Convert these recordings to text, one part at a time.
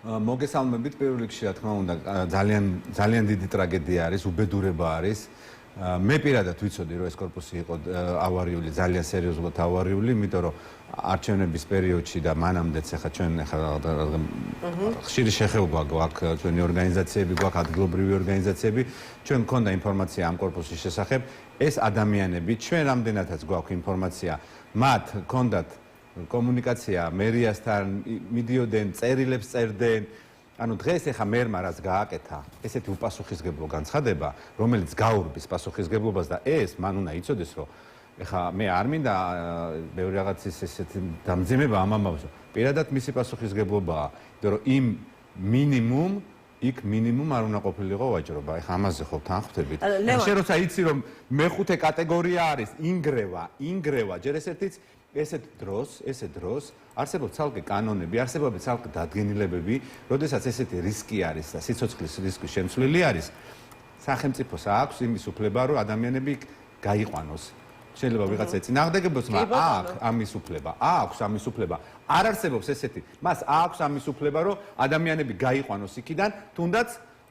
მოგესალმებით პირველ რიგში, რა თქმა უნდა, ძალიან დიდი ტრაგედია არის, უბედურება არის. მე პირადად ვიცოდი, რომ ეს კორპუსი იყო ავარიული, ძალიან სერიოზულად ავარიული, იმიტომ რომ არჩევნების პერიოდში და მანამდეც ახლა ჩვენ ხშირი შეხება გვაქვს ჩვენი ორგანიზაციები, გვაქვს ადგილობრივი ორგანიზაციები, ჩვენ მქონდა ინფორმაცია ამ კორპუსის შესახებ, ეს ადამიანები, ჩვენ რამდენადაც გვაქვს ინფორმაცია, მათ ჰქონდათ კომუნიკაცია მერიასთან, მიდიოდნენ, წერილებს წერდნენ. ანუ დღეს ახლა მერმა რაც გააკეთა, ესეთი უპასუხისმგებლო განცხადება, რომელიც გაურბის პასუხისმგებლობას და ეს მან უნდა იცოდეს, რომ ახლა მე არ მინდა ბევრი რაღაცის ესეთი დამძიმება ამ ამბავზე. პირადად მისი პასუხისმგებლობაა, იმიტომ რომ იმ მინიმუმ არ უნდა ყოფილიყო ვაჭრობა. ახლა ამაზე ხო თან ხვდებით. შენ როცა იცი რომ მეხუთე კატეგორია არის, ინგრევა, ჯერ ესეთ დროს არსებობს ცალკე კანონები, არსებობს ცალკე დადგენილებები, როდესაც ესეთი რისკი არის და სიცოცხლის რისკი შემცვლელი არის, სახელმწიფოს აქვს იმის უფლება, რომ ადამიანები გაიყვანოს. შეიძლება ვიღაცა ეწინააღმდეგებოს, მაგრამ აქვს ამის უფლება. არ არსებობს ესეთი, მას აქვს ამის უფლება, რომ ადამიანები გაიყვანოს იქიდან,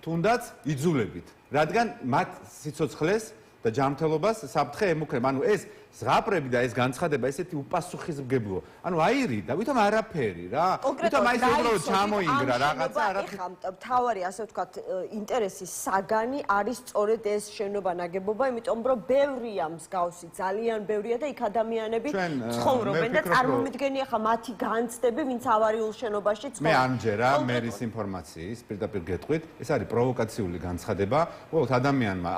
თუნდაც იძულებით, რადგან მათ სიცოცხლეს და ჯანმრთელობას საფრთხე ემუქრება. ანუ ეს ზღაპრები და ეს განცხადება ესეთი უპასუხისმგებლო. ანუ აირი და ვითომ არაფერი რა. ვითომ აი ეს უბრალოდ ჩამოინგრა რაღაცა არაფერი. ეხლა მთავარი ასე ვთქვათ ინტერესის საგანი არის სწორედ ეს შენობა ნაგებობა, იმიტომ რომ ბევრია მსგავსი, ძალიან ბევრია და იქ ადამიანები ცხოვრობენ და წარმომიდგენია ხა მათი განცდები, ვინც ავარიულ შენობაში ცხოვრობენ. მე არ მჯერა მერის ინფორმაციის, პირდაპირ გეტყვით, ეს არის პროვოკაციული განცხადება, უბრალოდ ადამიანმა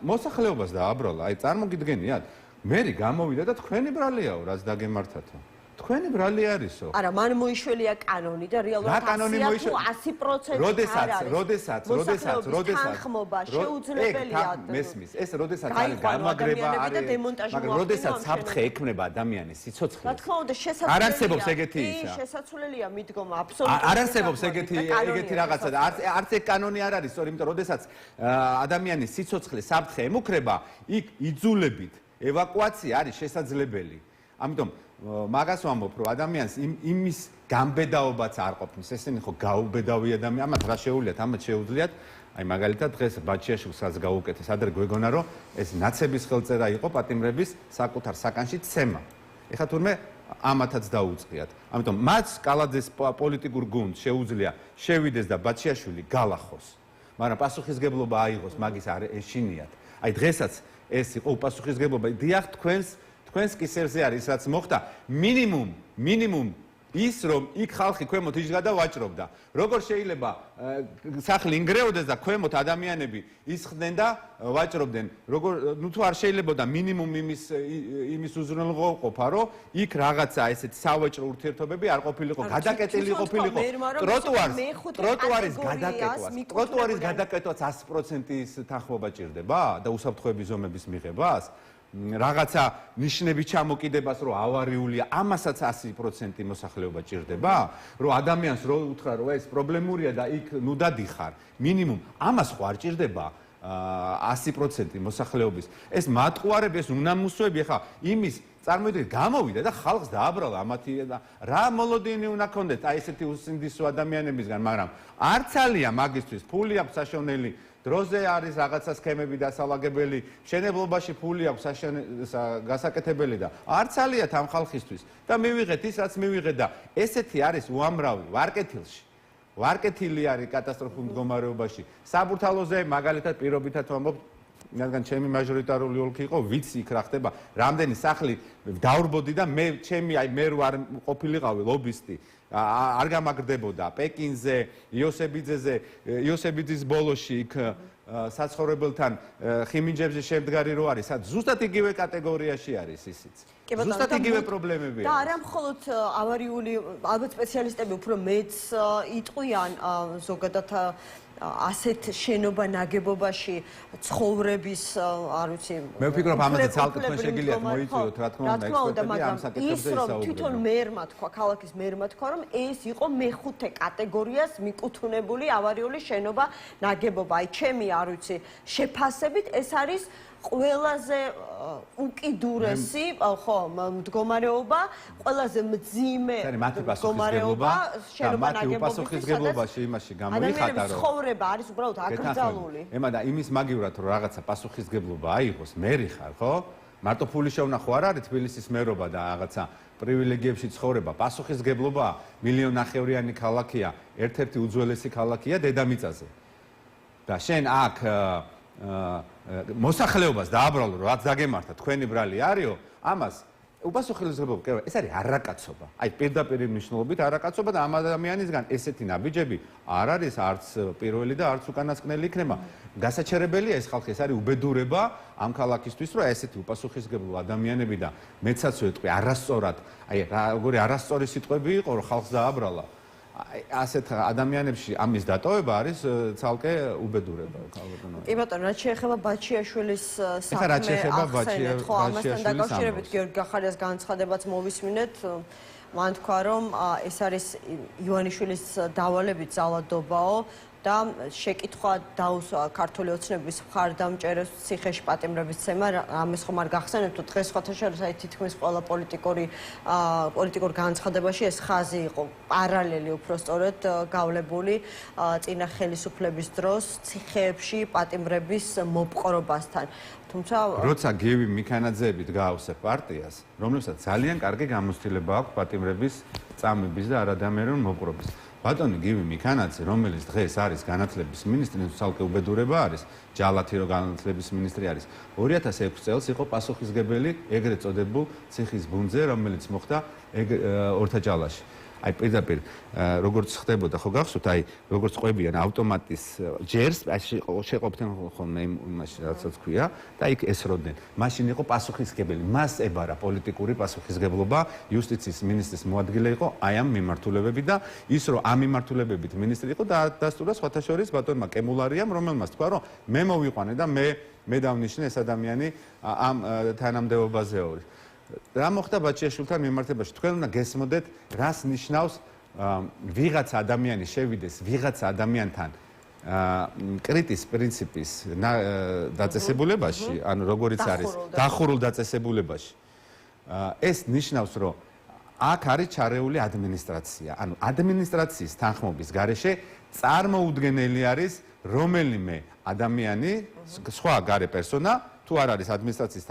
მოსახლეობას დააბრალა, აი წარმოგიდგენიათ მერი გამოვიდა და თქვენი ბრალიაო, რაც დაგემართათო. თქვენი ბრალი არისო. არა, მან მოიშველია კანონი და რეალურად 100% როდესაც თანხმობა შეუძლებელია. მესმის, ეს როდესაც არის გამაგრება, მაგრამ როდესაც საფრთხე ექმნება ადამიანის სიცოცხლეს. რა თქმა უნდა, შესაძლებელია. არ არსებობს ეგეთი ისა. შესაძლებელია მიდგომა, აბსოლუტურად. არ არსებობს ეგეთი რაღაცა და არც ეგ კანონი არ არის, სწორედ იმიტომ როდესაც ადამიანის სიცოცხლეს საფრთხე ემუქრება, იქ იძულებით ევაკუაცია არის შესაძლებელი. ამიტომ მაგას ვამბობ, რომ ადამიანს იმის გამბედაობაც არ ყოფნის. ესენი ხო გაუბედავი ადამიანი, ამათ რა შეუძლიათ, ამათ შეუძლიათ. აი მაგალითად დღეს ბაჩიაშვილს რაც გაუკეთეს, ადრე გვეგონა, რომ ეს ნაცების ხელწერა იყო პატიმრების საკუთარ საკანში ცემა. ეხლა თურმე ამათაც დაუწყიათ. ამიტომ მათ კალაძეს პოლიტიკურ გუნდს შეუძლია შევიდეს და ბაჩიაშვილი გალახოს. მაგრამ პასუხისმგებლობა აიღოს, მაგის არ ეშინიათ. აი დღესაც ეს იყო უპასუხისმგებლობა. დიახ, თქვენს კისერზე არის, რაც მოხდა მინიმუმ ის, რომ იქ ხალხი ქვემოთ იჯდა ვაჭრობდა. როგორ შეიძლება სახლი ინგრეოდეს და ქვემოთ ადამიანები ისხდნენ და ვაჭრობდნენ. თუ არ შეიძლებოდა მინიმუმ იმის უზრუნველყოფა, რომ იქ რაღაცა ესეთი სავაჭრო ურთიერთობები არ ყოფილიყო, გადაკეტილი ყოფილიყო. ტროტუარის გადაკეტვას 100%-ის თანხმობა ჭირდება და უსაფრთხოების ზომების მიღებას. რაღაცა ნიშნების ჩამოკიდებას, რომ ავარიულია, ამასაც 100% მოსახლეობა ჭირდება, რომ ადამიანს რო უთხრა, რომ ეს პრობლემურია და იქ ნუ დადიხარ, მინიმუმ ამას ხო არ ჭირდება 100% მოსახლეობის. ეს მატყუარები, ეს უნამუსოები, ხა იმის წარმოიდგინეთ, გამოვიდა და ხალხს დააბრალა ამათი და რა მოლოდინი უნდა ქონდეთ აი ესეთი უსინდისო ადამიანებისგან, მაგრამ არც ალია მაგისთვის ფული აქვს საშონელი. დროზე არის რაღაცა სქემები დასალაგებელი, მშენებლობაში ფული აქვს გასაკეთებელი და არც ალიათ ამ ხალხისთვის და მივიღეთ ის, რაც მივიღეთ და ესეთი არის უამრავი ვარკეთილი არის კატასტროფულ მდგომარეობაში. საბურთალოზე მაგალითად პირობითად ვამბობ, რადგან ჩემი მაჟორიტარული ოლქი იყო, ვიცი იქ რა ხდება, რამდენი სახლი დაურბოდი და მე არ ყოფილიყავი ლობისტი. არ გამაგრდებოდა პეკინზე, იოსებიძის ბოლოში იქ საცხოვრებელთან ხიმინჯებზე შემდგარი რო არის, ზუსტად იგივე კატეგორიაში არის ისიც. ზუსტად იგივე პრობლემები და არა მხოლოდ ავარიული, ალბათ სპეციალისტები უფრო მეც იტყვიან ზოგადად ასეთ შენობა ნაგებობაში ცხოვრების, არ ვიცი, მე ვფიქრობ ამაზე ცალკე თქვენ შეგიძლიათ მოიწვიოთ, რა თქმა უნდა, ექსპერტები ამ საკითხებზე ისაუბრებენ. თვითონ მერმა თქვა, ქალაქის მერმა თქვა, რომ ეს იყო მეხუთე კატეგორიას მიკუთვნებული ავარიული შენობა ნაგებობა. აი ჩემი, არ ვიცი, შეფასებით ეს არის ყველაზე უკიდურესი ხო მდგომარეობა, ყველაზე მძიმე მდგომარეობა შენობა ნაგებობებში იმაში გამოიხატა რომ ცხოვრება არის უბრალოდ აკრძალული. ემა და იმის მაგივრად რომ რაღაცა პასუხისგებლობა აიღოს, მერი ხარ, ხო? მარტო ფული შევნახო არ არის თბილისის მერობა და რაღაცა პრივილეგიებში ცხოვრება, პასუხისგებლობა მილიონნახევრიანი ქალაქია, ერთ-ერთი უძველესი ქალაქია დედამიწაზე. და შენ აქ მოსახლეობას დააბრალო, რაც დაგემართა, თქვენი ბრალი არისო, ამას უპასუხისმგებლობა, ეს არის არაკაცობა. აი პირდაპირ მნიშვნელობით არაკაცობა და ამ ადამიანისგან ესეთი ნაბიჯები არ არის არც პირველი და არც უკანასკნელი იქნება. გასაჩერებელია ეს ხალხი, ეს არის უბედურება ამ ქალაქისთვის, რომ ესეთი უპასუხისმგებლო ადამიანები და მეცაც ვეტყვი არასწორად, აი როგორი არასწორი სიტყვები იყო, რომ ხალხს დააბრალა. ასეთ ადამიანებში ამის დატოვება არის ცალკე უბედურება. კი ბატონო, რაც შეეხება ბაჩიაშვილის საქმე ახსენეთ, ხო, ამასთან დაკავშირებით გიორგი გახარიას განცხადებაც მოვისმინეთ. მან თქვა, რომ ეს არის ივანიშვილის დავალებით ძალადობაო და შეკითხვა დაუსვა ქართული ოცნების მხარდამჭერებს ციხეში პატიმრების ცემა, ამის ხომ არ გახსენებთ, დღეს სხვათა შორის აი თითქმის ყველა პოლიტიკურ განცხადებაში ეს ხაზი იყო პარალელი უბრალოდ გავლებული წინა ხელისუფლების დროს ციხეებში პატიმრების მოპყრობასთან. თუმცა როცა გივი მიქანაძეებით გაავსე პარტიას, რომლებსაც ძალიან კარგი გამოცდილება აქვს პატიმრების წამების და არადამერონ მოპყრობის. ბატონი გივი მიქანაძე, რომელიც დღეს არის განათლების მინისტრი, ცალკე უბედურება არის, ჯალათი რო განათლების მინისტრი არის. 2006 წელს იყო პასუხისმგებელი ეგრეთ წოდებულ ციხის ბუნძზე, რომელიც მოხდა ორთაჯალაში. აი პირდაპირ როგორც ხდებოდა ხო გახსოვთ, აი როგორც ყვებიან ავტომატის ჯერს, შეყოფდნენ ხოლმე იმაში რასაც ქვია და იქ ესროდნენ. მაშინ იყო პასუხისმგებელი, მას ებარა პოლიტიკური პასუხისმგებლობა, იუსტიციის მინისტრის მოადგილე იყო აი ამ მიმართულებები და ის რომ ამ მიმართულებებით მინისტრი იყო დასტურა სხვათა შორის ბატონმა კემულარიამ, რომელმაც თქვა რომ მე მოვიყვანე და მე დავნიშნე ეს ადამიანი ამ თანამდებობაზე ორი. რა მოხდა ბაჩიაშვილთან მიმართებაში? თქვენ უნდა გესმოდეთ, რას ნიშნავს ვიღაც ადამიანი შევიდეს ვიღაც ადამიანთან კრიტის პრინციპის დაწესებულებაში, ანუ როგორიც არის დახურულ დაწესებულებაში. ეს ნიშნავს, რომ აქ არის ჩარეული ადმინისტრაცია. ანუ ადმინისტრაციის თანხმობის გარეშე წარმოუდგენელი არის რომელიმე ადამიანი, სხვა გარე პერსონა თუ არ არის ადმინისტრაციის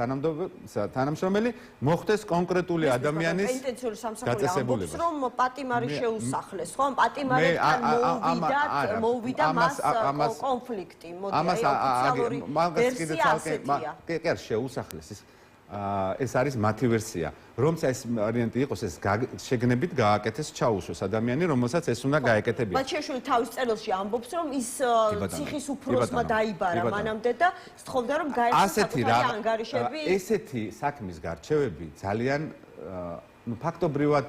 თანამშრომელი, მოხდეს კონკრეტული ადამიანის ინტენსიური სამსახური ამბობს, რომ პატიმარი შეუსახლეს, ხო? პატიმართან მოვიდა მას კონფლიქტი. მოდი, აი ოფიციალური ვერსია ასეთია. კი, შეუსახლეს ის. ეს არის მათი ვერსია. რომცა ეს ვარიანტი იყოს, ეს შეგნებით გააკეთეს ჩაუსვეს ადამიანი, რომელსაც ეს უნდა გაეკეთებინა. ბაჩიაშვილი თავის წერილში ამბობს, რომ ის ციხის უფროსმა დაიბარა მანამდე და სთხოვდა, რომ გაეცა საკუთარი ანგარიშები. ესეთი საქმის გარჩევები ძალიან ფაქტობრივად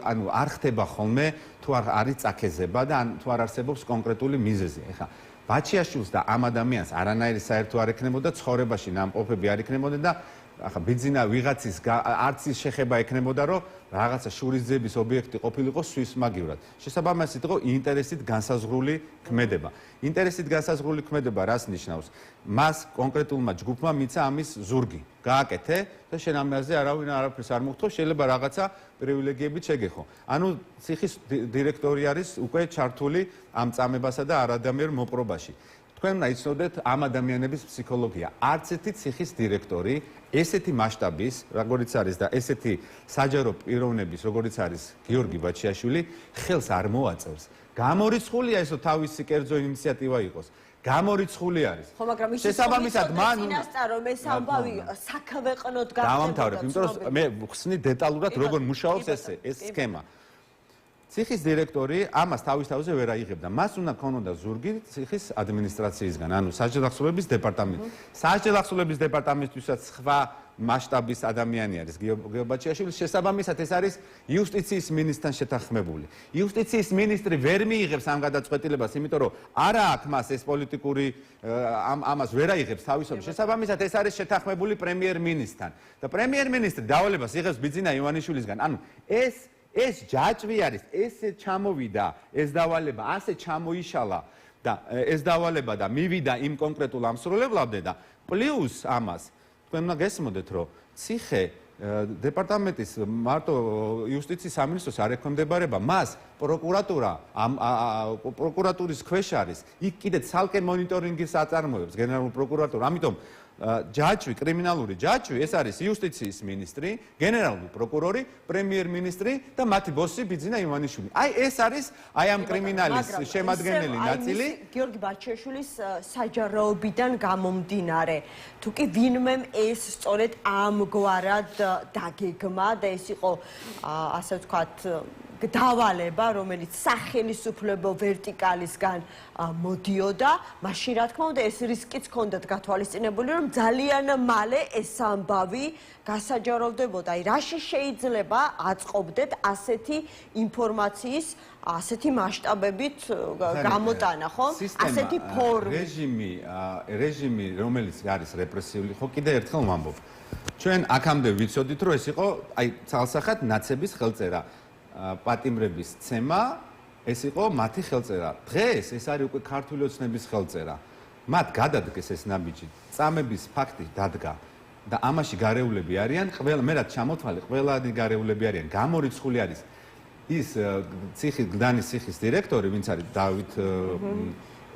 ანუ არ ხდება ხოლმე, თუ არ არის წაქეზება და თუ არ არსებობს კონკრეტული მიზეზი. ეხლა ბაჩიაშვილს და ამ ადამიანს არანაირი საერთო არ ექნებოდა, ცხოვრებაში ნამყოფები არ ექნებოდა და ახლა ბიძინა ვიღაცის არც ის შეხება ექნებოდა, რომ რაღაცა შურისძიების ობიექტი ყოფილიყო სვის მაგივრად. შესაბამისად იყო ინტერესით განსაზღვრული ქმედება. ინტერესით განსაზღვრული ქმედება რას ნიშნავს? მას კონკრეტულმა ჯგუფმა მიცა ამის ზურგი. გააკეთე და შენ ამაზე არავინ არაფერს არ მოხდო, შეიძლება რაღაცა პრივილეგიებით შეგეხო. ანუ ციხის დირექტორი არის უკვე ჩართული ამ წამებასა და არადამერ მოპყრობაში. თქვენ უნდა იცოდეთ ამ ადამიანების ფსიქოლოგია. არც ერთი ციხის დირექტორი ესეთი მასშტაბის, როგორიც არის და ესეთი საჯარო პიროვნების, როგორიც არის გიორგი ბაჩიაშვილი, ხელს არ მოაწევს. გამორიცხულია ესო თავისი კერძო ინიციატივა იყოს. გამორიცხული არის. ხო, მაგრამ ის შესაბამისად მან წინასწარ რომ ეს ამბავი საქვეყნოდ გახდებოდა. დავამთავრებ, იმიტომ რომ მე ხსნი დეტალურად როგორ მუშაობს ეს სქემა. ციხის დირექტორი ამას თავის თავზე ვერ აიღებდა. მას უნდა ქონოდა ზურგი ციხის ადმინისტრაციისგან, ანუ საჯელახსოვრების დეპარტამენტი. საჯელახსოვრების დეპარტამენტთვისაც სხვა მასშტაბის ადამიანი არის გიორგი ბაჩიაშვილი. შესაბამისად ეს არის იუსტიციის მინისტრთან შეთანხმებული. იუსტიციის მინისტრი ვერ მიიღებს ამ გადაწყვეტილებას, იმიტომ რომ არა აქვს მას ეს პოლიტიკური ამას ვერ აიღებს თავისუფლად. შესაბამისად ეს არის შეთანხმებული პრემიერ-მინისტრთან. და პრემიერ-მინისტრი დავალებას იღებს ბიძინა ივანიშვილისგან. ანუ ეს ჯაჭვი არის, ესე ჩამოვიდა ეს დავალება, ასე ჩამოიშალა და ეს დავალება და მივიდა იმ კონკრეტულ ამსრულებლამდე და პლუს ამას თქვენ უნდა გესმოდეთ რომ ციხე დეპარტამენტის მარტო იუსტიციის სამინისტროს არ ექვემდებარება მას პროკურატურის ქვეშ არის იქ კიდე ცალკე მონიტორინგის აწარმოებს გენერალური პროკურატურა ამიტომ ჯაჭვი კრიმინალური ჯაჭვი ეს არის იუსტიციის მინისტრი გენერალური პროკურორი პრემიერ-მინისტრი და მათი ბოსი ბიძინა ივანიშვილი აი ეს არის აი ამ კრიმინალის შემადგენელი ნაწილი გიორგი ბარჩაშვილის საჯაროობიდან გამომდინარე თუ კი ვინმე ეს სწორედ ამგვარად დაგეგმა და ეს იყო ასე ვთქვათ დავალება, რომელიც სახელისუფლებო ვერტიკალისგან მოდიოდა, მაშინ რა თქმა უნდა ეს რისკიც ჰქონდათ გათვალისწინებული, რომ ძალიან მალე ეს ამბავი გასაჯაროვდებოდა. აი, რაში შეიძლება აწყობდეთ ასეთი ინფორმაციის, ასეთი მასშტაბებით გამოტანა, ხო? ასეთი ფორმი. რეჟიმი, რომელიც არის რეპრესიული, ხო კიდე ერთხელ ვამბობ. ჩვენ აქამდე ვიცოდით, რომ ეს იყო, აი, ცალსახად ნაცების ხელწერა. პატიმრების ცემა ეს იყო მათი ხელწერა. დღეს ეს არის უკვე ქართული ოცნების ხელწერა. მათ გადადგეს ეს ნაბიჯი. წამების ფაქტი დადგა და ამაში გარეულები არიან, ყველა მე რაც ჩამოთვალე, ყველანი გარეულები არიან. გამორიცხული არის ის გდანის ციხის დირექტორი, ვინც არის დავით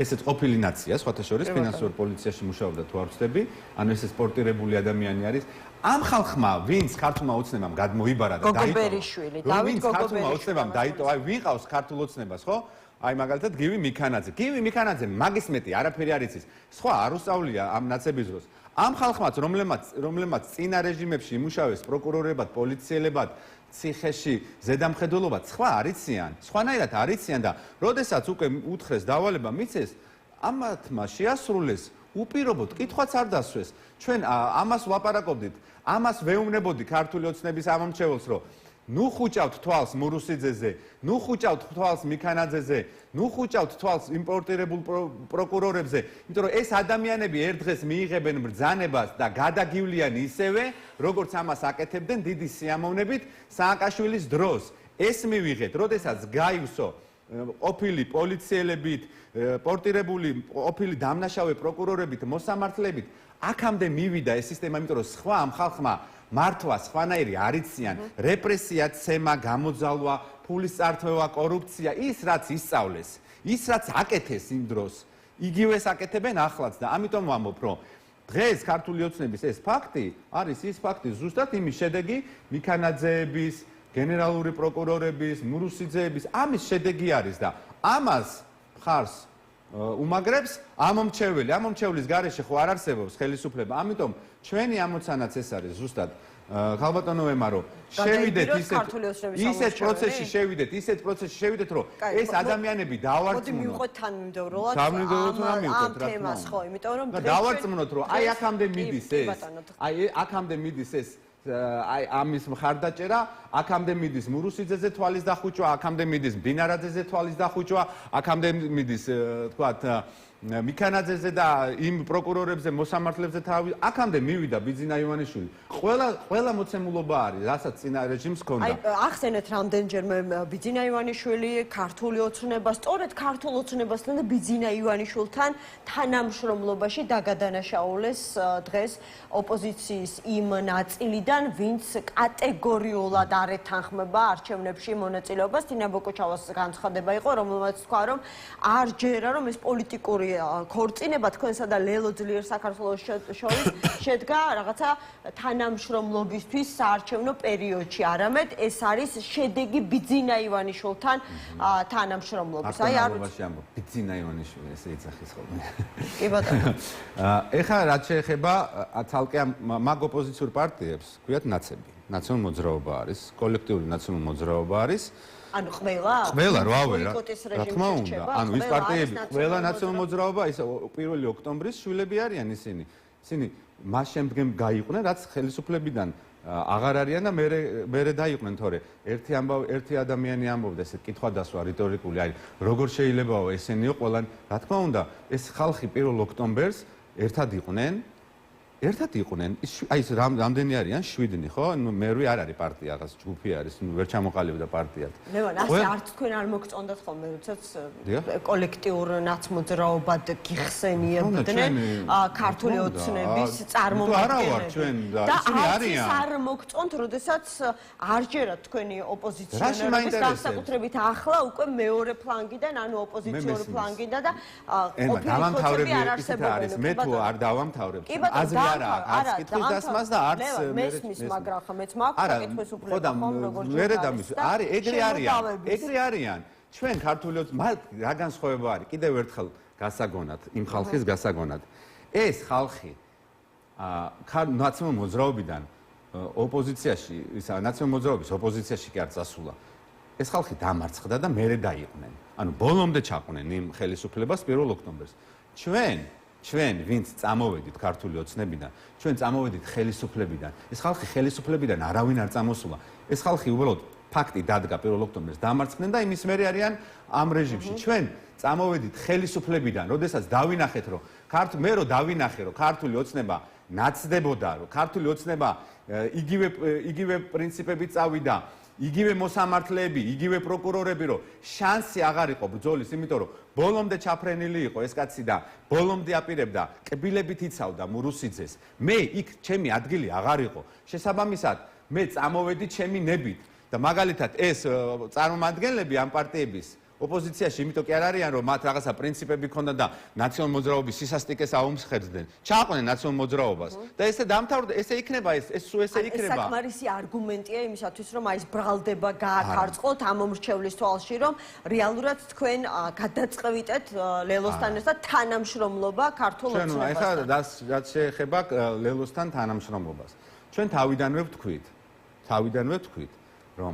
ესეც ყოფილი ნაცია, სხვათა შორის ფინანსურ პოლიციაში მუშაობდა თუ არ ვცდები, ანუ ეს სპორტირებული ადამიანი არის. ამ ხალხმა, ვინც ქართულმა ოცნებამ გადმოიბარა და დაიტოვა. გოგობერიშვილი, დავით ქართულმა ოცნებამ დაიტოვა, აი ვინ ყავს ქართულ ოცნებას, ხო? აი მაგალითად გივი მიქანაძე. გივი მიქანაძე მაგის მეტი არაფერი არ იცის. სხვა არ უსწავლია ამ ნაცების დროს. ამ ხალხმაც, რომლებმაც წინა რეჟიმებში იმუშავეს პროკურორებად, პოლიციელებად, ციხეში ზედამხედველობად, სხვა არიციან. სხვანაირად არიციან და როდესაც უკვე უთხრეს დავალება მიცეს, ამათმა შეასრულეს უპირობოდ კითხვაც არ დასვეს. ჩვენ ამას ვაპარაკობდით, ამას ვეუბნებოდი ქართული ოცნების ამომრჩეველს, რომ ნუ ხუჭავთ თვალს მურუსიძეზე, ნუ ხუჭავთ თვალს მიქანაძეზე, ნუ ხუჭავთ თვალს იმპორტირებულ პროკურორებზე, იმიტომ რომ ეს ადამიანები ერთ დღეს მიიღებენ ბრძანებას და გადაგივლიან ისევე, როგორც ამას აკეთებდნენ დიდი სიამოვნებით სააკაშვილის დროს. ეს მივიღეთ, როდესაც გაივსო ყოფილი პოლიციელებით, პორტირებული ყოფილი დამნაშავე პროკურორებით, მოსამართლეებით, აქამდე მივიდა ეს სისტემა, იმიტომ რომ სხვა ამ ხალხმა მართვა სხვანაირი არიციან, რეპრესია, ცემა, გამოძალვა, ფულის წართვევა, კორუფცია, ის რაც ისწავლეს, ის რაც აკეთეს იმ დროს, იგივეს აკეთებენ ახლაც და ამიტომ ვამბობ, რომ დღეს ქართული ოცნების ეს ფაქტი არის ის ფაქტი ზუსტად იმის შედეგი მიქანაძეების, გენერალური პროკურორების, მურუსიძეების ამის შედეგი არის და ამას მხარს უმაგრებს ამომრჩევლის გარეშე ხო არ არსებობს ხელისუფლება. ამიტომ ჩვენი ამოცანაც ეს არის ზუსტად ხალბატონო ემარო შევიდეთ ისეთ პროცესში შევიდეთ რომ ეს ადამიანები დავარწმუნოთ. მოდი მივყოთ თანმიმდევრულად ამ თემას ხო, იმიტომ რომ დავარწმუნოთ რომ აი აქამდე მიდის ეს აი ამის მხარდაჭერა, აქამდე მიდის მურუსიძეზე თვალის დახუჭვა, აქამდე მიდის ბინარაძეზე თვალის დახუჭვა, აქამდე მიდის თქვათ მიქანაძეზე და იმ პროკურორებზე, მოსამართლეებზე თავი, აქამდე მივიდა ბიძინა ივანიშვილი. ყველა მოცემულობა არის, რასაც წინა რეჟიმს ჰქონდა. აი ახსენეთ რამდენჯერმე ბიძინა ივანიშვილი, ქართული ოცნება, სწორედ ქართულ ოცნებასთან და ბიძინა ივანიშვილთან თანამშრომლობაში დაგადანაშაულეს დღეს ოპოზიციის იმ ნაწილიდან, ვინც კატეგორიულად არ ეთანხმება არჩევნებში მონაწილეობას. თინა ბოკოჩავას განცხადება იყო, რომელმაც თქვა, რომ არ ჯერა რომ ეს პოლიტიკური ქორწინება თქვენსა და ლელო ძლიერ საქართველოს შორის შედგა რაღაცა თანამშრომლობისთვის საარჩევნო პერიოდში. არამედ ეს არის შედეგი ბიძინა ივანიშვილთან თანამშრომლობის. აი არ ბიძინა ივანიშვილი ესე იცახის ხოლმე. კი ბატონო. ეხლა რაც შეეხება თალკე მაგ ოპოზიციურ პარტიებს, ქვიათ ნაცები. ნაციონალური მოძრაობა არის, კოლექტიური ნაციონალური მოძრაობა არის. ანუ ყველა რა თქმა უნდა, ანუ ის პარტიები, ყველა ნაციონალური მოძრაობა, ის 1 ოქტომბრის შვილები არიან ისინი. ისინი მას შემდგომ გაიყვნენ, რაც ხელისუფლებიდან აღარ არიან და მერე დაიყვნენ, თორე ერთი ადამიანი ამბობდა ესე კითხვა დასვა რიტორიკული, აი როგორ შეიძლებაო ესენიო ყველანი, რა თქმა უნდა, ეს ხალხი 1 ოქტომბერს ერთად იყვნენ ერთად იყვნენ, აი ეს რამდენი არიან? 7-ნი, ხო? ნუ მერვე არ არის პარტია, რაღაც ჯგუფი არის, ნუ ვერ ჩამოყალიბდა პარტიად. ლევან, ასე არც თქვენ არ მოგწონდათ ხოლმე, როდესაც კოლექტიურ ნაცმოძრაობად გიხსენიებდნენ ქართული ოცნების წარმომადგენლები. და არც არ მოგწონთ, როდესაც არ ჯერათ თქვენი ოპოზიციონერების განსაკუთრებით ახლა უკვე მეორე ფლანგიდან, ანუ ოპოზიციური ფლანგიდან და ყოფილი ხოჭები არ არსებობენ. მე თუ არ დავამთავრებ, აზრი არც კითხვის დასმას და არც მესმის, მაგრამ ხა მეც მაქვს კითხვის უფლება ხომ როგორ ჯერ არის, ეგრე არიან. ჩვენ ქართული რა განსხვავება არის? კიდევ ერთხელ გასაგონად, იმ ხალხის გასაგონად. ეს ხალხი ნაციონალურ მოძრაობიდან ოპოზიციაში, ისა ნაციონალურ მოძრაობის ოპოზიციაში კი არ წასულა. ეს ხალხი დამარცხდა და მერე დაიყვნენ. ანუ ბოლომდე ჩაყვნენ იმ ხელისუფლებას 1 ოქტომბერს. ჩვენ ვინც წამოვედით ქართული ოცნებიდან, ჩვენ წამოვედით ხელისუფლებიდან. ეს ხალხი ხელისუფლებიდან არავინ არ წამოსულა. ეს ხალხი უბრალოდ ფაქტი დადგა 1 ოქტომბერს დამარცხდნენ და იმის მერე არიან ამ რეჟიმში. ჩვენ წამოვედით ხელისუფლებიდან, როდესაც დავინახეთ, რომ დავინახე, რომ ქართული ოცნება ნაცდებოდა, რომ ქართული ოცნება იგივე პრინციპებით წავიდა. იგივე მოსამართლეები, იგივე პროკურორები, რომ შანსი აღარ იყო ბრძოლის, იმიტომ რომ ბოლომდე ჩაფრენილი იყო ეს კაცი და ბოლომდე აპირებდა, კბილებით იცავდა მურუსიძეს. მე იქ ჩემი ადგილი აღარ იყო. შესაბამისად, მე წამოვედი ჩემი ნებით და მაგალითად ეს წარმომადგენლები ამ პარტიების ოპოზიციაში, იმიტომ კი არ არიან, რომ მათ რაღაცა პრინციპები ქონდა და ნაციონალურ მოძრაობის სისასტიკეს აუმსხერდნენ. ჩააყვნენ ნაციონალურ მოძრაობას და ესე დამთავრდა, ესე იქნება ეს სულ ესე იქნება. ეს საკმარისი არგუმენტია იმისათვის, რომ აი ეს ბრალდება გააკარწყოთ ამ მომრჩევლის თვალში, რომ რეალურად თქვენ გადაწყვიტეთ ლელოსთან ერთად თანამშრომლობა ქართულ ოცნებასთან. ეხლა რაც შეეხება ლელოსთან თანამშრომლობას. ჩვენ თავიდანვე ვთქვით, რომ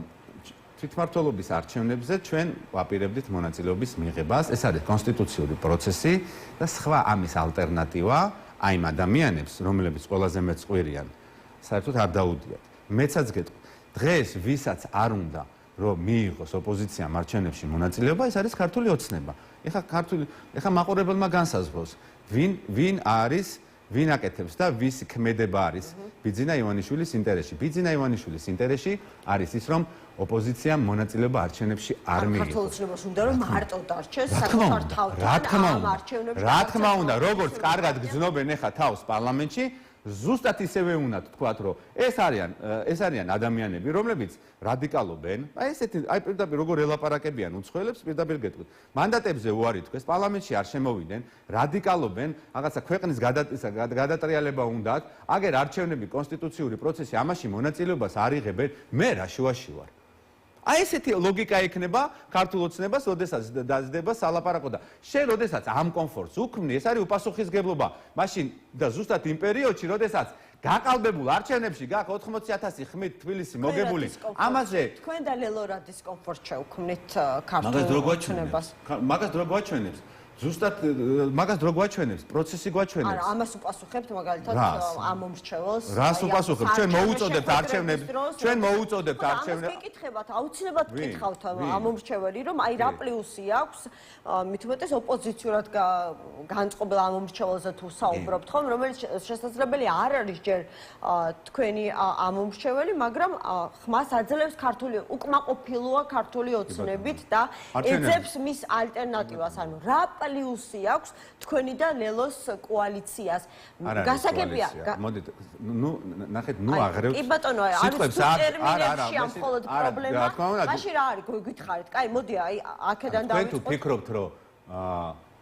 თვითმმართველობის არჩევნებზე ჩვენ ვაპირებდით მონაწილეობის მიღებას. ეს არის კონსტიტუციური პროცესი და სხვა ამის ალტერნატივა აი იმ ადამიანებს, რომლებიც ყველაზე მეც ყვირიან, საერთოდ არ დაუდიათ. მეცაც გეტყვი, დღეს ვისაც არ უნდა რომ მიიღოს ოპოზიციამ არჩევნებში მონაწილეობა, ეს არის ქართული ოცნება. ეხლა მაყურებელმა განსაზღვროს, ვინ აკეთებს და ვის ქმედება არის ბიძინა ივანიშვილის ინტერესში. ბიძინა ივანიშვილის ინტერესში არის ის, რომ ოპოზიციამ მონაწილეობა არჩევნებში არ მიიღოს. ქართულ ოცნებას უნდა რომ მარტო დარჩეს საკუთარ თავთან ამ არჩევნებში. რა თქმა უნდა, როგორც კარგად გძნობენ ეხა თავს პარლამენტში, ზუსტად ისევე უნდა თქვათ, რომ ეს არიან ადამიანები, რომლებიც რადიკალობენ. აი ესეთი, აი პირდაპირ როგორ ელაპარაკებიან უცხოელებს, პირდაპირ გეტყვით. მანდატებზე უარი თქვეს, პარლამენტში არ შემოვიდნენ, რადიკალობენ, რაღაცა ქვეყნის გადატრიალება უნდათ, აგერ არჩევნები, კონსტიტუციური პროცესი, ამაში მონაწილეობას არ იღებენ, მე რა შუაში ვარ. აი ესეთი ლოგიკა ექნება ქართულ ოცნებას, როდესაც დაძდება სალაპარაკო და შენ როდესაც ამ კომფორტს უქმნი, ეს არის უპასუხისგებლობა. მაშინ და ზუსტად იმ პერიოდში, როდესაც გაყალბებულ არჩევნებში გაქვს 80,000 ხმით თბილისი მოგებული. ამაზე თქვენ და ლელო რა დისკომფორტ შეუქმნით ქართულ ოცნებას. მაგას დრო გვაჩვენებს. ზუსტად მაგას დრო გვაჩვენებს, პროცესი გვაჩვენებს. არა, ამას უპასუხებთ მაგალითად ამ მომრჩეველს. რას უპასუხებთ? ჩვენ მოუწოდებთ არჩევნებს. ამას გეკითხებათ, აუცილებლად გკითხავთ ამ მომრჩეველი, რომ აი რა პლუსი აქვს, მით უმეტეს ოპოზიციურად განწყობილ ამ მომრჩეველზე თუ საუბრობთ ხომ, რომელიც შესაძლებელი არ არის ჯერ თქვენი ამ მომრჩეველი, მაგრამ ხმას აძლევს ქართული უკმაყოფილოა ქართული ოცნებით და ეძებს მის ალტერნატივას, ანუ რა პლუსი აქვს თქვენი და ლელოს კოალიციას. გასაგებია. მოდით, ნახეთ, აღრევთ. კი ბატონო, არის ტერმინებში ამ მხოლოდ პრობლემა. მაშინ რა არის, გითხარით? კაი, მოდი, აი, აქედან დავიწყოთ. თქვენ თუ ფიქრობთ, რომ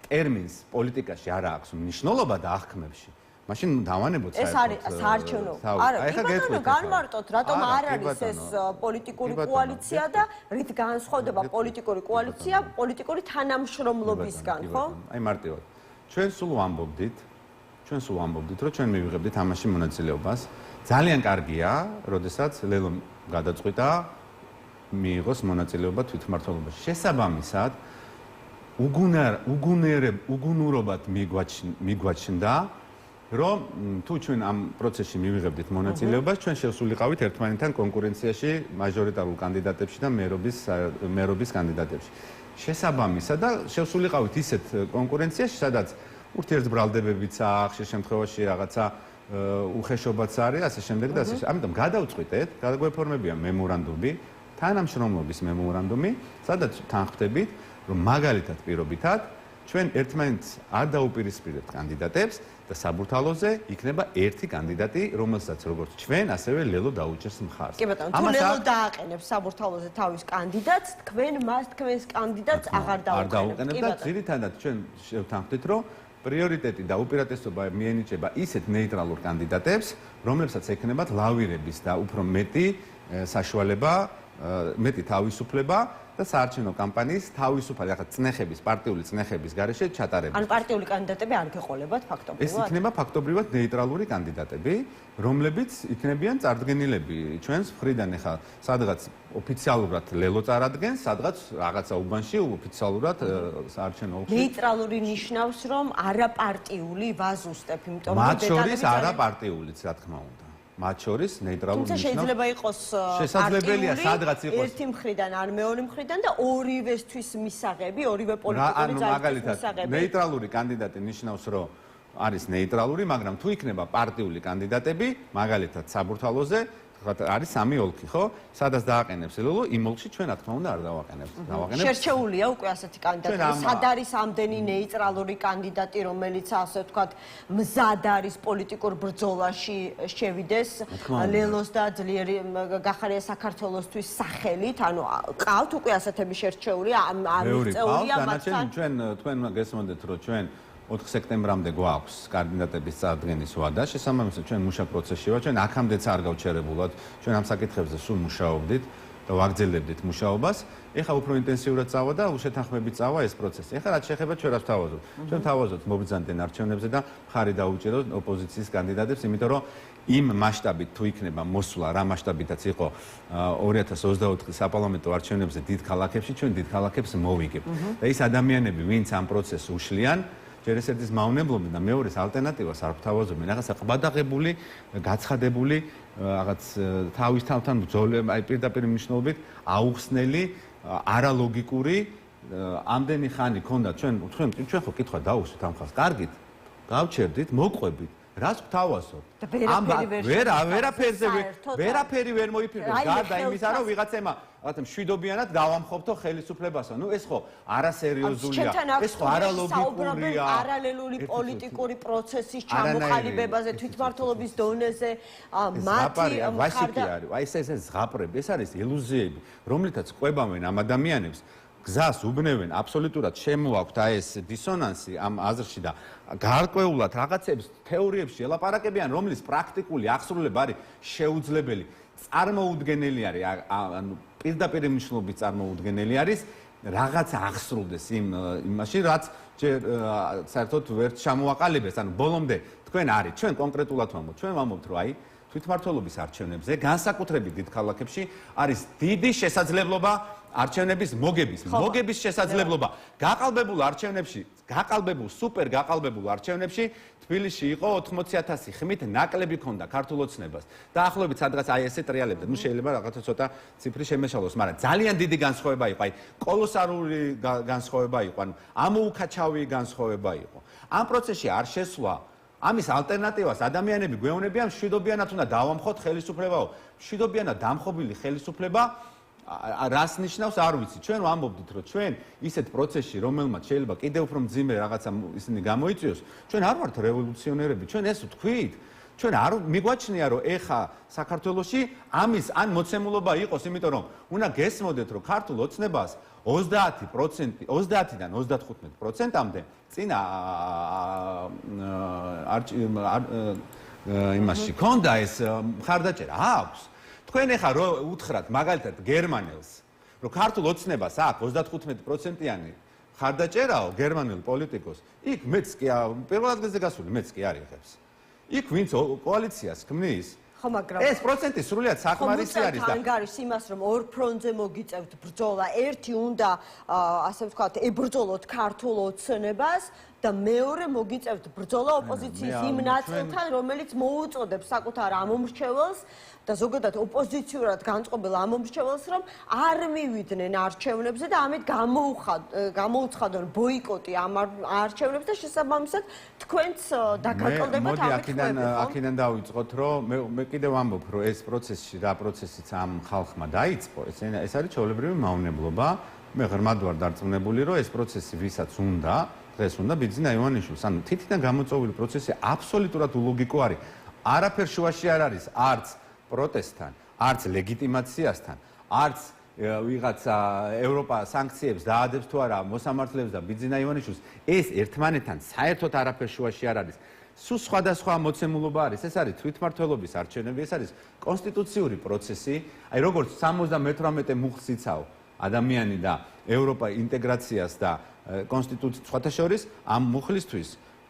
ტერმინს პოლიტიკაში არ აქვს მნიშვნელობა და აღქმებში, მაშინ დავანებოთ საერთოდ. ეს არის საარჩევნო. არა, კი ბატონო, განმარტოთ, რატომ არ არის ეს პოლიტიკური კოალიცია და რით განსხვავდება პოლიტიკური კოალიცია პოლიტიკური თანამშრომლობისგან, ხო? აი მარტივად. ჩვენ სულ ვამბობდით, რომ ჩვენ მივიღებდით ამაში მონაწილეობას. ძალიან კარგია, როდესაც ლელომ გადაწყვიტა მიიღოს მონაწილეობა თვითმმართველობაში. შესაბამისად, უგუნურობად მიგვაჩნდა, რომ თუ ჩვენ ამ პროცესში მივიღებდით მონაწილეობას, ჩვენ შევსულიყავით ერთმანეთთან კონკურენციაში მაჟორიტარულ კანდიდატებში და მერობის კანდიდატებში. შესაბამისად და შევსულიყავით ისეთ კონკურენციაში, სადაც ურთიერთბრალდებებიც აქვს, ხშირ შემთხვევაში რაღაცა უხეშობაც არის, ასე შემდეგ და ასე. ამიტომ გადავწყვიტეთ, გადაგვეფორმებია მემორანდუმი, თანამშრომლობის მემორანდუმი, სადაც თანხმდებით, რომ მაგალითად პირობითად ჩვენ ერთმანეთს არ დაუპირისპირებთ კანდიდატებს და საბურთალოზე იქნება ერთი კანდიდატი, რომელსაც როგორც ჩვენ, ასევე ლელო დაუჭერს მხარს. კი ბატონო, თუ ლელო დააყენებს საბურთალოზე თავის კანდიდატს, თქვენ მას თქვენს კანდიდატს აღარ დაუყენებთ. კი ბატონო. ძირითადად ჩვენ შევთანხმდით, რომ პრიორიტეტი და უპირატესობა მიენიჭება ისეთ ნეიტრალურ კანდიდატებს, რომლებსაც ექნებათ ლავირების და უფრო მეტი საშუალება, მეტი თავისუფლება და საარჩევნო კამპანიის თავისუფალი წნეხების, პარტიული წნეხების გარეშე ჩატარება. ან პარტიული კანდიდატები არ გეყოლებათ ფაქტობრივად? ეს იქნება ფაქტობრივად ნეიტრალური კანდიდატები, რომლებიც იქნებიან წარდგენილები ჩვენს მხრიდან ახლა სადღაც ოფიციალურად ლელო წარადგენს, სადღაც რაღაცა უბანში ოფიციალურად საარჩევნო ოლქში. ნეიტრალური ნიშნავს, რომ არაპარტიული ვაზუსტებ, იმიტომ რომ მათ შორის არაპარტიულიც, რა თქმა უნდა. მათ შორის ნეიტრალური ნიშნავს. თუმცა შეიძლება იყოს შესაძლებელია სადღაც იყოს ერთი მხრიდან ან მეორე მხრიდან და ორივესთვის მისაღები, ორივე პოლიტიკური ძალისთვის მისაღები. ნეიტრალური კანდიდატი ნიშნავს, რომ არის ნეიტრალური, მაგრამ თუ იქნება პარტიული კანდიდატები, მაგალითად საბურთალოზე არის სამი ოლქი, ხო? სადაც დააყენებს ლელო, იმ ოლქში ჩვენ რა თქმა უნდა არ დავაყენებთ. შერჩეულია უკვე ასეთი კანდიდატი. სად არის ამდენი ნეიტრალური კანდიდატი, რომელიც ასე ვთქვათ, მზად არის პოლიტიკურ ბრძოლაში შევიდეს ლელოს და ძლიერი გახარია საქართველოსთვის სახელით, ანუ ყავთ უკვე ასეთები შერჩეული, არ მიღწეულია მათთან. ჩვენ გესმოდეთ, რომ ჩვენ 4 სექტემბრამდე გვაქვს კანდიდატების წარდგენის ვადა, შესაბამისად ჩვენ მუშა პროცესში ვართ, ჩვენ აქამდეც არ გავჩერებულად, ჩვენ ამ საკითხებზე სულ მუშაობდით და ვაგრძელებდით მუშაობას. ეხლა უფრო ინტენსიურად წავა და უშეთანხმებით წავა ეს პროცესი. ეხლა რაც შეეხება ჩვენ რას ვთავაზობთ? ჩვენ ვთავაზობთ მობრძანდნენ არჩევნებზე და მხარი დაუჭიროთ ოპოზიციის კანდიდატებს, იმიტომ რომ იმ მასშტაბით თუ იქნება მოსვლა, რა მასშტაბითაც იყო 2024 საპარლამენტო არჩევნებზე დიდ ქალაქებში, ჩვენ დიდ ქალაქებს მოვიგებთ. და ის ადამიანები, ვინც ამ პროცესს უშლიან, ჯერ ეს ერთის მავნებლობენ და მეორეს ალტერნატივას არ ვთავაზობენ. რაღაცა ყბადაღებული, გაცხადებული, რაღაც თავის თავთან ბრძოლები, აი პირდაპირ მნიშვნელობით აუხსნელი, არალოგიკური, ამდენი ხანი ქონდა ჩვენ ხო კითხვა დაუსვით ამ ხალხს. კარგით, გავჩერდით, მოყვებით. რას ვთავაზობ? ვერაფერი ვერ მოიფიქრებს გარდა იმისა, რომ ვიღაცემა მშვიდობიანად დავამხობთო ხელისუფლებასო. ნუ ეს ხო არასერიოზულია. ეს ხო არალოგიკურია. პარალელური პოლიტიკური პროცესის ჩამოყალიბებაზე, თვითმმართველობის დონეზე, მათი ვასიკი არის. აი ეს ზღაპრები, ეს არის ილუზიები, რომლითაც ყვებავენ ამ ადამიანებს. გზას უბნევენ, აბსოლუტურად შემოაქვთ აი ეს დისონანსი ამ აზრში და გარკვეულად რაღაცებს თეორიებში ელაპარაკებიან, რომლის პრაქტიკული აღსრულება არის შეუძლებელი, წარმოუდგენელი არის, ანუ პირდაპირ მნიშვნელობით წარმოუდგენელი არის, რაღაც აღსრულდეს იმაში, რაც საერთოდ ვერ ჩამოაყალიბეს, ანუ ბოლომდე თქვენ არის, ჩვენ კონკრეტულად ვამბობთ, ჩვენ ვამბობთ, რომ აი თვითმმართველობის არჩევნებზე, განსაკუთრებით დიდ ქალაქებში არის დიდი შესაძლებლობა არჩევნების მოგების შესაძლებლობა. გაყალბებულ სუპერ გაყალბებულ არჩევნებში თბილისში იყო 80,000 ხმით ნაკლები ქონდა ქართულ ოცნებას. დაახლოებით სადღაც აი ესე ტრიალებდა. ნუ შეიძლება რაღაცა ცოტა ციფრი შემეშალოს, მაგრამ ძალიან დიდი განსხვავება იყო, აი კოლოსალური განსხვავება იყო, ანუ ამოუკაჩავი განსხვავება იყო. ამ პროცესში არ შესვლა ამის ალტერნატივას ადამიანები გვეუბნებიან, მშვიდობიანად უნდა დავამხოთ ხელისუფლებაო. მშვიდობიანად დამხობილი ხელისუფლება რას ნიშნავს არ ვიცი. ჩვენ ვამბობდით, რომ ჩვენ ისეთ პროცესში, რომელმაც შეიძლება კიდევ უფრო მძიმე რაღაცა ისინი გამოიწვიოს, ჩვენ არ ვართ რევოლუციონერები, ჩვენ ეს ვთქვით. ჩვენ არ მიგვაჩნია, რომ ეხა საქართველოში ამის ან მოცემულობა იყოს, იმიტომ რომ უნდა გესმოდეთ, რომ ქართულ ოცნებას 30%, 30-დან 35%-მდე წინა იმაში ქონდა ეს მხარდაჭერა აქვს. თქვენ ახლა რო უთხრათ მაგალითად გერმანელს, რომ ქართულ ოცნებას აქვს 35%-იანი მხარდაჭერაო გერმანელ პოლიტიკოს, იქ მეც კი პირველ ადგილზე გასული მეც კი არ იღებს. იქ ვინც კოალიციას ქმნის, ხო, მაგრამ ეს პროცენტი სრულიად საკმარისი არის და ანგარიშს იმას, რომ ორ ფრონტზე მოგიწევთ ბრძოლა, ერთი უნდა ასე ვთქვათ, ებრძოლოთ ქართულ ოცნებას და მეორე მოგიწევთ ბრძოლა ოპოზიციის იმ ნაწილთან, რომელიც მოუწოდებს საკუთარ ამომრჩეველს და ზოგადად ოპოზიციურად განწყობილ ამომრჩეველს, რომ არ მივიდნენ არჩევნებზე და ამით გამოუცხადონ ბოიკოტი ამ არჩევნებს და შესაბამისად თქვენც დაგაკლდებათ ამით ხმები. აქედან დავიწყოთ, რომ მე კიდევ ამბობ, რომ ეს პროცესი რა პროცესიც ამ ხალხმა დაიწყო, ეს არის ჩვეულებრივი მავნებლობა. მე ღრმად ვარ დარწმუნებული, რომ ეს პროცესი ვისაც უნდა, დღეს უნდა ბიძინა ივანიშვილს. ანუ თითიდან გამოწვეული პროცესი აბსოლუტურად ულოგიკო არის. არაფერ შუაში არ არის, არც პროტესტთან, არც ლეგიტიმაციასთან, არც ვიღაცა ევროპა სანქციებს დაადებს თუ არა მოსამართლეებს და ბიძინა ივანიშვილს. ეს ერთმანეთთან საერთოდ არაფერ შუაში არ არის. სულ სხვადასხვა მოცემულობა არის. ეს არის თვითმმართველობის არჩევნები, ეს არის კონსტიტუციური პროცესი. აი როგორც 78 მუხლს იცავ ადამიანი და ევროპა ინტეგრაციას და კონსტიტუციას სხვათა შორის ამ მუხლისთვის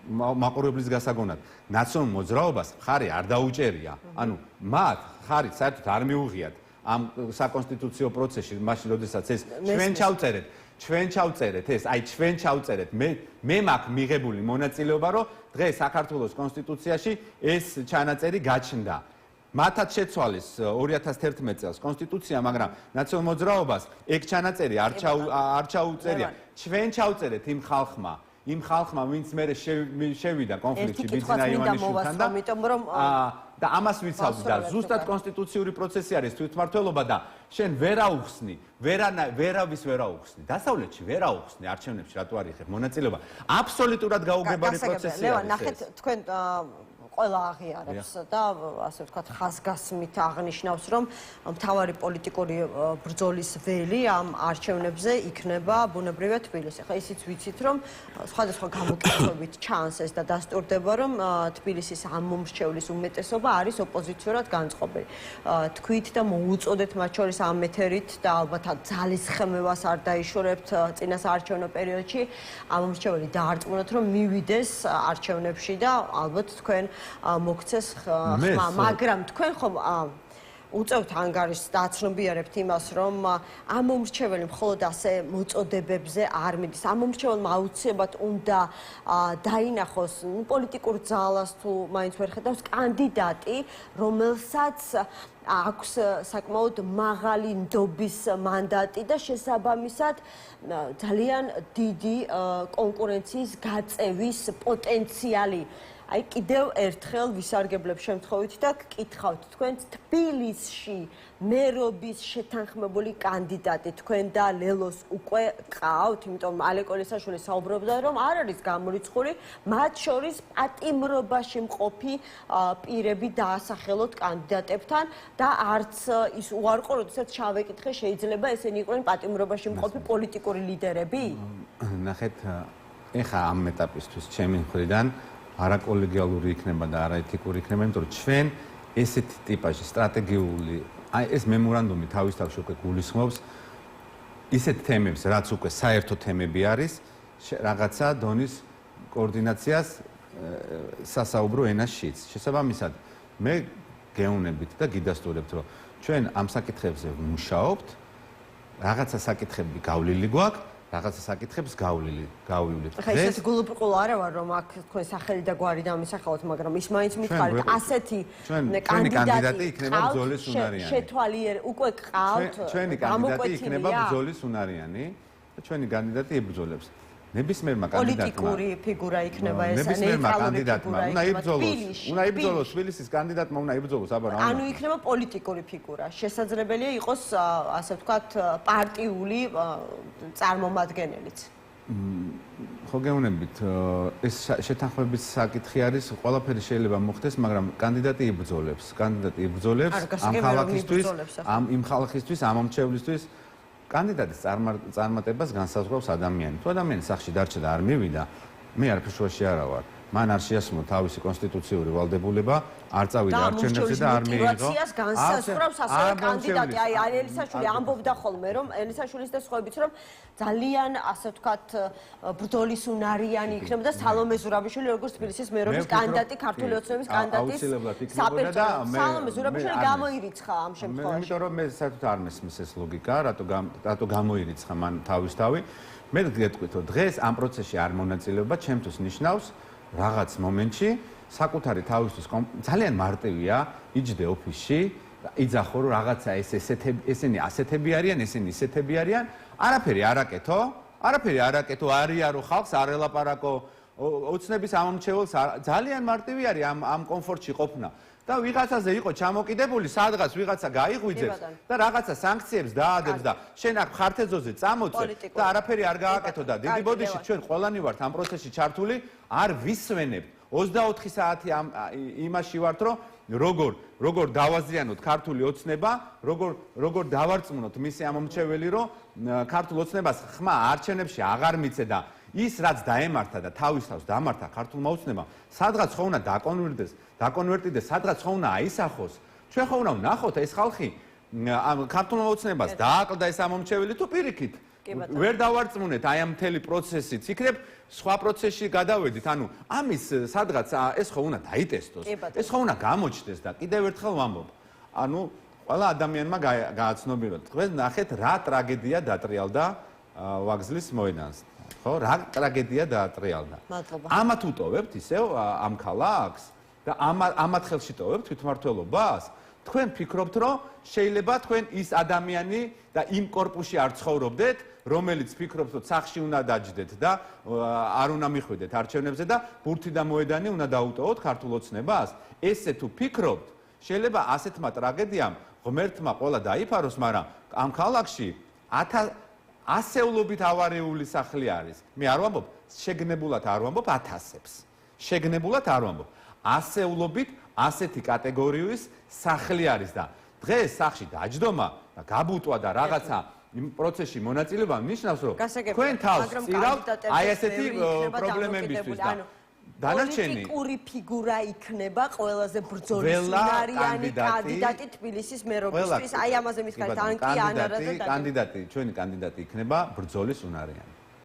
მაყურებლის გასაგონად ნაციონალურ მოძრაობას ხარი არ დაუჭერია. ანუ მათ ხარი საერთოდ არ მიუღიათ ამ საკონსტიტუციო პროცესში, მაშინ როდესაც ეს ჩვენ ჩავწერეთ ეს, აი ჩვენ ჩავწერეთ. მე მაქვს მიღებული მონაწილეობა, რომ დღეს საქართველოს კონსტიტუციაში ეს ჩანაწერი გაჩნდა. მათაც შეცვალეს 2011 წელს კონსტიტუცია, მაგრამ ნაციონალურ მოძრაობას ეგ ჩანაწერი არ ჩაუწერია. ჩვენ ჩავწერეთ იმ ხალხმა, ვინც მე შევიდა კონფლიქტში ბიძინა ივანიშვილთან და ამას ვიცავდი და ზუსტად კონსტიტუციური პროცესი არის თვითმმართველობა და შენ ვერავის ვერ აუხსნი. დასავლეთში ვერ აუხსნი არჩევნებში, რატო არ იხებ მონაწილეობა. აბსოლუტურად გაუგებარი პროცესია. ლევან, ნახეთ თქვენ ყველა აღიარებს და ასე ვთქვათ ხაზგასმით აღნიშნავს, რომ მთავარი პოლიტიკური ბრძოლის ველი ამ არჩევნებზე იქნება ბუნებრივად თბილისი. ხა ისიც ვიცით, რომ სხვადასხვა გამოკითხვებით ჩანს ეს და დასტურდება, რომ თბილისის ამომრჩევლის უმეტესობა არის ოპოზიციურად განწყობილი. თქვით და მოუწოდეთ მათ შორის ამ ეთერით და ალბათ ძალისხმევას არ დაიშორებთ წინა საარჩევნო პერიოდში ამომრჩეველი დაარწმუნოთ, რომ მივიდეს არჩევნებში და ალბათ თქვენ მოგცეს ხმა, მაგრამ თქვენ ხომ უწევთ ანგარიშს და აცნობიერებთ იმას, რომ ამომრჩეველი მხოლოდ ასე მოწოდებებზე არ მიდის. ამომრჩეველმა აუცილებლად უნდა დაინახოს პოლიტიკურ ძალას თუ მაინც ვერ ხედავს კანდიდატი, რომელსაც აქვს საკმაოდ მაღალი ნდობის მანდატი და შესაბამისად ძალიან დიდი კონკურენციის გაწევის პოტენციალი. აი კიდევ ერთხელ ვისარგებლებ შემთხვევით და გკითხავთ თქვენ თბილისში მერობის შეთანხმებული კანდიდატი თქვენ და ლელოს უკვე ყავთ, იმიტომ ალეკო ლესაშვილი საუბრობდა, რომ არ არის გამორიცხული მათ შორის პატიმრობაში მყოფი პირები დაასახელოთ კანდიდატებთან და არც ის უარყო, როდესაც ჩავეკითხე, შეიძლება ესენი იყვნენ პატიმრობაში მყოფი პოლიტიკური ლიდერები? ნახეთ, ეხა ამ ეტაპისთვის ჩემი მხრიდან არაკოლეგიალური იქნება და არაეთიკური იქნება, იმიტომ რომ ჩვენ ესეთი ტიპაჟი სტრატეგიული, აი ეს მემორანდუმი თავის თავში უკვე გულისხმობს ისეთ თემებს, რაც უკვე საერთო თემები არის, რაღაცა დონის კოორდინაციას სასაუბრო ენაშიც. შესაბამისად, მე გეუნებით და გიდასტურებთ, რომ ჩვენ ამ საკითხებზე ვმუშაობთ, რაღაცა საკითხები გავლილი გვაქვს, რაღაცა საკითხებს გავივლით. ხა ისეთი გულუბრყულა არა ვარ, რომ აქ თქვენ სახელი და გვარი დამისახავთ, მაგრამ ის მაინც მითხარით, ასეთი კანდიდატი იქნება ბრძოლის უნარიანი. შეთვალიერ უკვე გყავთ. ჩვენი კანდიდატი იქნება ბრძოლის უნარიანი და ჩვენი კანდიდატი ებრძოლებს. ნებისმიერმა კანდიდატმა პოლიტიკური ფიგურა იქნება ეს, ნებისმიერმა კანდიდატმა უნდა იბრძოლოს თბილისის კანდიდატმა უნდა იბრძოლოს, აბა რა. ანუ იქნება პოლიტიკური ფიგურა. შესაძლებელია იყოს, ასე ვთქვათ, პარტიული წარმომადგენელიც. ხო გეუბნებით, ეს შეთანხმების საკითხი არის, ყველაფერი შეიძლება მოხდეს, მაგრამ კანდიდატი იბრძოლებს ამ ხალხისთვის, ამომრჩევლისთვის. კანდიდატის წარმატებას განსაზღვრავს ადამიანი. თუ ადამიანი სახლში დარჩა და არ მივიდა, მე არაფერ შუაში არა ვარ. მან არ შეასრულა თავისი კონსტიტუციური ვალდებულება, არ წავიდა არჩევნებზე და არ მიიღო. мотивაციას განსაზღვრავს ასევე კანდიდატი. აი ელისაშვილი ამბობდა ხოლმე, რომ ელისაშვილის და სხვაებიც, რომ ძალიან ასე ვთქვათ, ბრძოლის უნარიანი იქნება და სალომე ზურაბიშვილი როგორც თბილისის მერობის კანდიდატი, ქართული ოცნების კანდიდატის საპერტო. სალომე ზურაბიშვილი გამოირიცხა ამ შემთხვევაში. იმიტომ რომ მე საერთოდ არ მესმის ეს ლოგიკა, რატო გამოირიცხა მან თავისთავი. მე გეტყვით, რომ დღეს ამ პროცესში არ მონაწილეობა ჩემთვის ნიშნავს რაღაც მომენტში საკუთარი თავისთვის ძალიან მარტივია, იჯდე ოფისში, იძახო რომ რაღაცა ესენი ასეთები არიან, ესენი ისეთები არიან, არაფერი არ აკეთო, არიარო ხალხს არ ელაპარაკო, ოცნების ამომრჩეველს ძალიან მარტივი არის ამ კომფორტში ყოფნა. და ვიღაცაზე იყო ჩამოკიდებული, სადღაც ვიღაცა გაიღვიძებს და რაღაცა სანქციებს დაადებს და შენ აქ ხართეზოზე წამოწე და არაფერი არ გააკეთო და დიდი ბოდიში ჩვენ ყველანი ვართ ამ პროცესში ჩართული, არ ვისვენებთ. 24 საათი იმაში ვართ, რომ როგორ დავაზიანოთ ქართული ოცნება, როგორ დავარწმუნოთ მისი ამომრჩეველი, რომ ქართულ ოცნებას ხმა არჩევნებში აღარ მიცე და ის რაც დაემართა და თავის თავს დამართა ქართულმა ოცნებამ, სადღაც ხო უნდა დაკონვერტიდეს, სადღაც ხო უნდა აისახოს. ჩვენ ხო უნდა ვნახოთ ეს ხალხი ამ ქართულმა ოცნებას დააკლდა ეს ამომრჩეველი თუ პირიქით ვერ დავარწმუნეთ აი ამ მთელი პროცესით. იქნებ სხვა პროცესში გადავედით. ანუ ამის სადღაც ეს ხო უნდა დაიტესტოს. ეს ხო უნდა გამოჩნდეს და კიდევ ერთხელ ვამბობ. ანუ ყველა ადამიანმა გააცნობინოთ. თქვენ ნახეთ რა ტრაგედია დატრიალდა ვაგზლის მოედანს. ხო, რა ტრაგედია დაატრიალდა. ამათ უტოვებთ ისევ ამ ქალაქს და ამათ ხელში ტოვებთ თვითმმართველობას. თქვენ ფიქრობთ, რომ შეიძლება თქვენ ის ადამიანი და იმ კორპუსში არ ცხოვრობდეთ, რომელიც ფიქრობს, რომ სახში უნდა დაჯდეთ და არ უნდა მიხვიდეთ არჩევნებზე და ბურთი და მოედანი უნდა დაუტოვოთ ქართულ ოცნებას. ესე თუ ფიქრობთ, შეიძლება ასეთმა ტრაგედიამ ღმერთმა ყველა დაიფაროს, მაგრამ ამ ქალაქში ასეულობით ავარიული სახლი არის. მე არ ვამბობ, შეგნებულად არ ვამბობ ათასებს. შეგნებულად არ ვამბობ. ასეულობით ასეთი კატეგორიის სახლი არის და დღეს სახში დაჯდომა და გაბუტვა და რაღაცა იმ პროცესში მონაწილეობა ნიშნავს, რომ თქვენ თავს წირავთ აი ესეთი პრობლემებისთვის და დანარჩენი პოლიტიკური ფიგურა იქნება ყველაზე ბრძოლისუნარიანი კანდიდატი თბილისის მერობისთვის. აი ამაზე მისგან თანკი ანარა და კანდიდატი, ჩვენი კანდიდატი იქნება ბრძოლისუნარიანი.